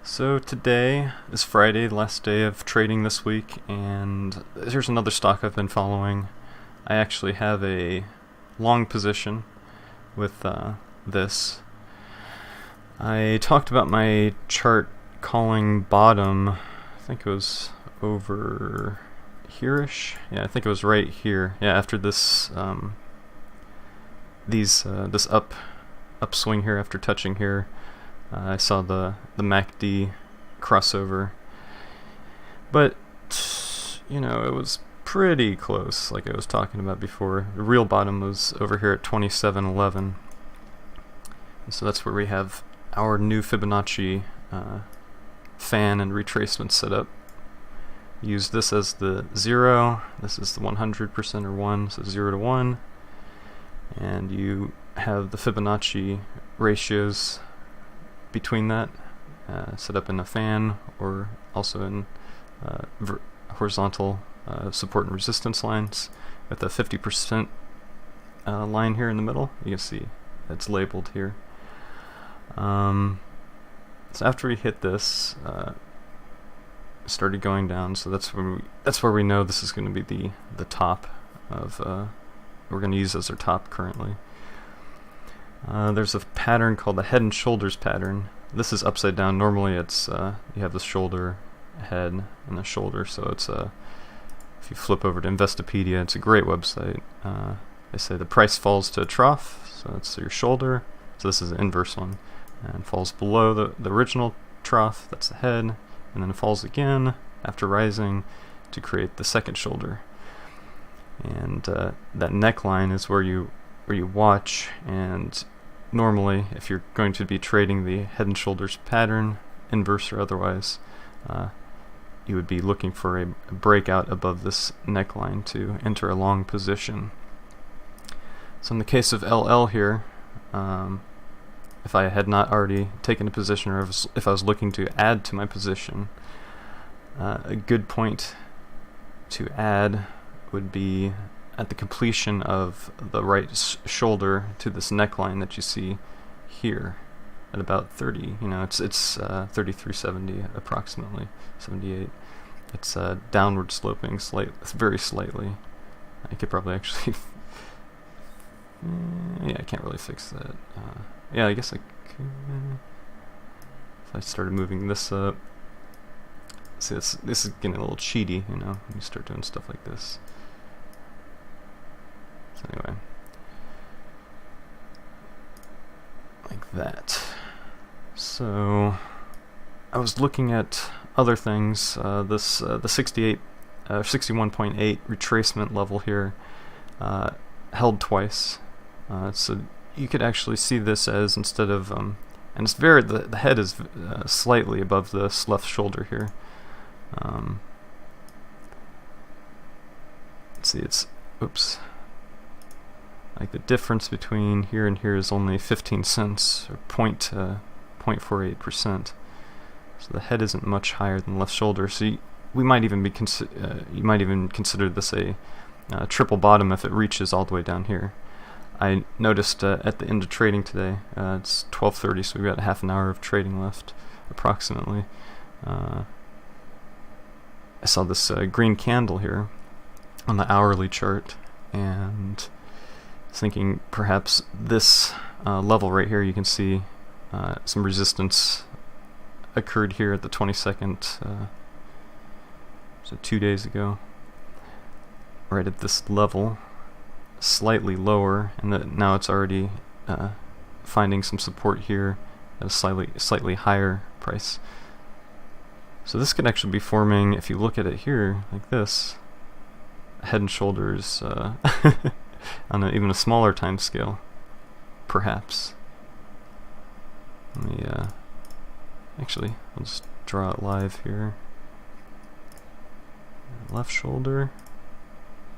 So today is Friday, the last day of trading this week, and here's another stock I've been following. I actually have a long position with this. I talked about my chart calling bottom, I think it was over here-ish. Yeah, I think it was right here. Yeah, after this this upswing here after touching here. I saw the MACD crossover, but you know, it was pretty close, like I was talking about before. The real bottom was over here at 27.11, so that's where we have our new Fibonacci fan and retracement set up. Use this as the 0, this is the 100% or 1, so 0 to 1, and you have the Fibonacci ratios between that, set up in a fan or also in horizontal support and resistance lines with a 50% line here in the middle. You can see it's labeled here. So after we hit this, it started going down. So that's where we know this is going to be the top of. We're going to use as our top currently. There's a pattern called the head and shoulders pattern. This is upside down. Normally it's you have the shoulder, head, and the shoulder. So it's if you flip over to Investopedia, it's a great website. They say the price falls to a trough, so that's your shoulder. So this is the inverse one, and falls below the original trough. That's the head, and then it falls again after rising to create the second shoulder. And that neckline is where you watch, and normally if you're going to be trading the head and shoulders pattern, inverse or otherwise, you would be looking for a breakout above this neckline to enter a long position. So in the case of LL here, if I had not already taken a position, or if I was looking to add to my position, a good point to add would be at the completion of the right shoulder to this neckline that you see here at about 30. You know, it's 33.70 approximately, 78. It's downward sloping very slightly. I could probably actually yeah, I can't really fix that. Yeah, I guess I could if I started moving this up. See, this is getting a little cheaty, you know, when you start doing stuff like this. So anyway, like that. So I was looking at other things. The 61.8 retracement level here held twice. So you could actually see this as, instead of and it's the head is slightly above this left shoulder here. Let's see, it's like the difference between here and here is only 15 cents, or 0.48%. So the head isn't much higher than the left shoulder. So we might even you might even consider this a triple bottom if it reaches all the way down here. I noticed at the end of trading today, it's 12:30, so we've got half an hour of trading left, approximately. I saw this green candle here on the hourly chart, and thinking perhaps this level right here, you can see some resistance occurred here at the 22nd, so 2 days ago, right at this level, slightly lower, and now it's already finding some support here at a slightly higher price. So this could actually be forming, if you look at it here like this, head and shoulders on even a smaller time scale, perhaps. Let me actually, I'll just draw it live here. Left shoulder,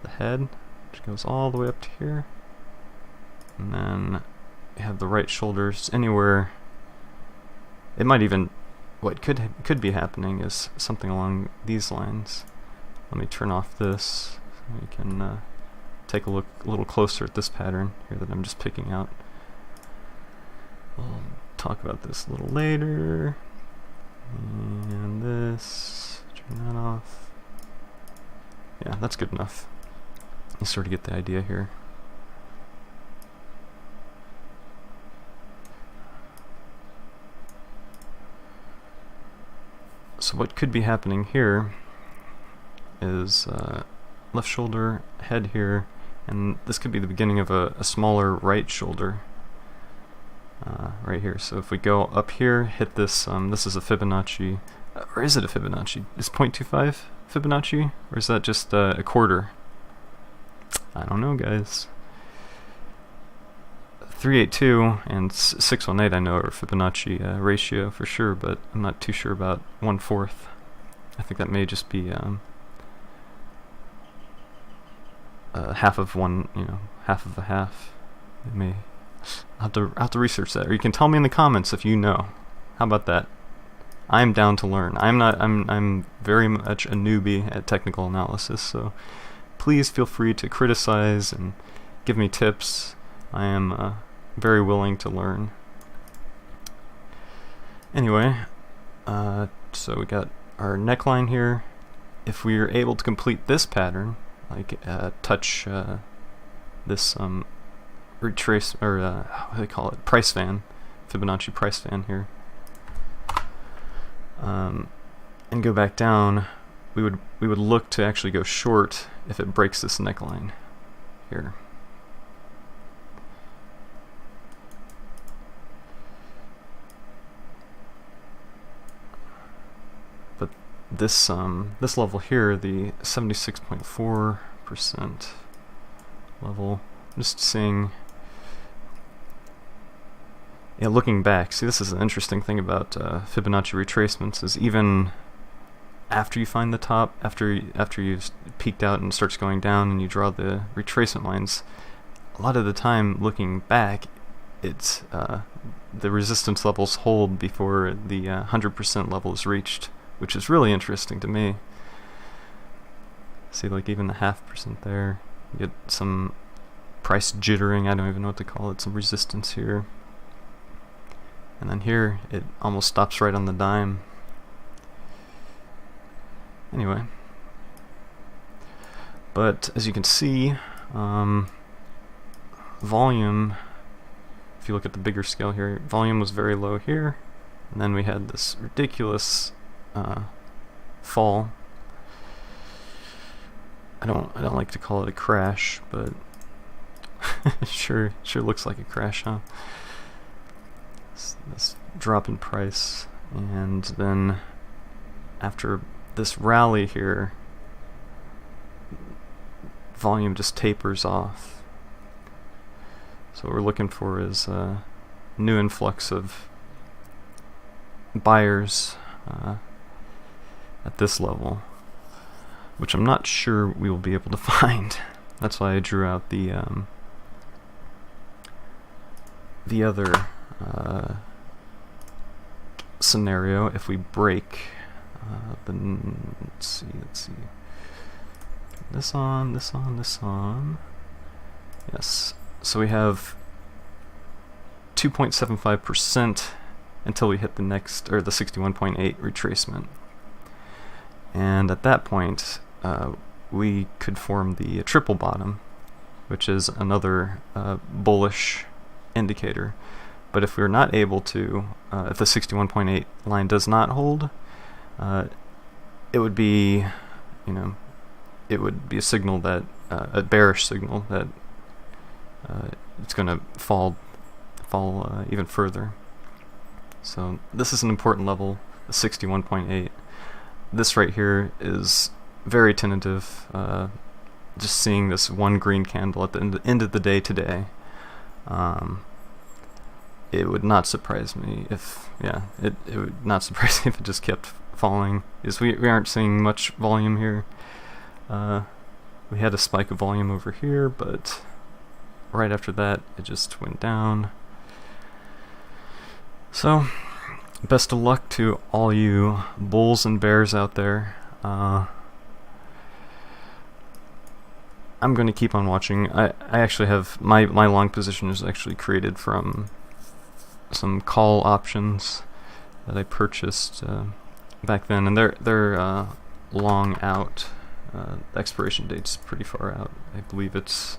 the head, which goes all the way up to here, and then you have the right shoulders anywhere. It might even, what could be happening is something along these lines. Let me turn off this so we can take a little closer at this pattern here that I'm just picking out. We'll talk about this a little later. that's good enough. You sort of get the idea here. So what could be happening here is left shoulder, head here, and this could be the beginning of a smaller right shoulder right here. So if we go up here, hit this, this is a Fibonacci, or is it a Fibonacci? Is 0.25 Fibonacci, or is that just a quarter? I don't know, guys. 382 and 618 I know are Fibonacci ratio for sure, but I'm not too sure about 1/4. I think that may just be half of one, half of a half. It may. I'll have to research that, or you can tell me in the comments if you know. How about that? I'm down to learn. I'm very much a newbie at technical analysis, so please feel free to criticize and give me tips. I am very willing to learn. Anyway, so we got our neckline here. If we are able to complete this pattern, like touch this retrace, or what do they call it, price fan, Fibonacci price fan here, and go back down, we would look to actually go short if it breaks this neckline here. But this this level here, the 76.4% level, just seeing. Yeah, looking back, see, this is an interesting thing about Fibonacci retracements, is even after you find the top, after you've peaked out and starts going down and you draw the retracement lines, a lot of the time looking back, it's the resistance levels hold before the 100% level is reached, which is really interesting to me. See, like even the 0.5% there, you get some price jittering, I don't even know what to call it, some resistance here. And then here, it almost stops right on the dime. Anyway. But as you can see, volume, if you look at the bigger scale here, volume was very low here. And then we had this ridiculous fall. I don't like to call it a crash, but it sure looks like a crash, huh? This drop in price, and then after this rally here, volume just tapers off. So what we're looking for is a new influx of buyers at this level, which I'm not sure we will be able to find. That's why I drew out the other scenario. If we break then let's see this on, yes, so we have 2.75% until we hit the next, or the 61.8 retracement, and at that point we could form the triple bottom, which is another bullish indicator. But if we're not able to, if the 61.8 line does not hold, it would be, it would be a signal that, a bearish signal that it's going to fall even further. So this is an important level, the 61.8. This right here is very tentative. Just seeing this one green candle at the end of the day today. It would not surprise me if, it would not surprise me if it just kept falling. Because we aren't seeing much volume here. We had a spike of volume over here, but right after that, it just went down. So, best of luck to all you bulls and bears out there. I'm going to keep on watching. I actually have, my long position is actually created from some call options that I purchased back then, and they're long out. the expiration date's pretty far out. I believe it's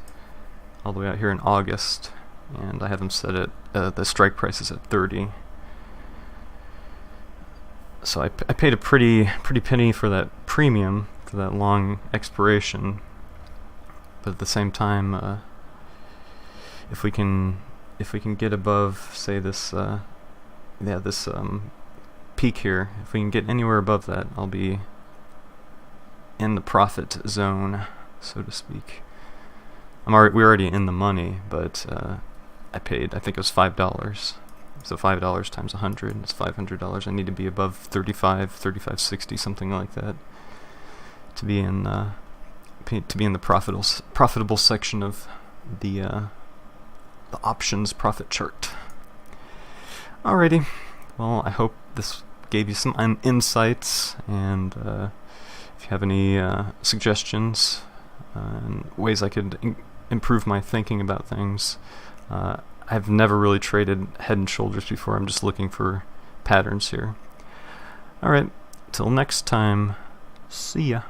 all the way out here in August, and I have them set at the strike price is at 30. So I paid a pretty penny for that premium for that long expiration, but at the same time, if we can get above, say, this peak here, if we can get anywhere above that, I'll be in the profit zone, so to speak. We're already in the money, but I paid, I think it was $5. So $5 times 100 is $500. I need to be above 35.60, something like that, to be in the profitable section of the options profit chart. Alrighty, well, I hope this gave you some insights, and if you have any suggestions and ways I could improve my thinking about things. I've never really traded head and shoulders before. I'm just looking for patterns here. Alright, till next time, see ya.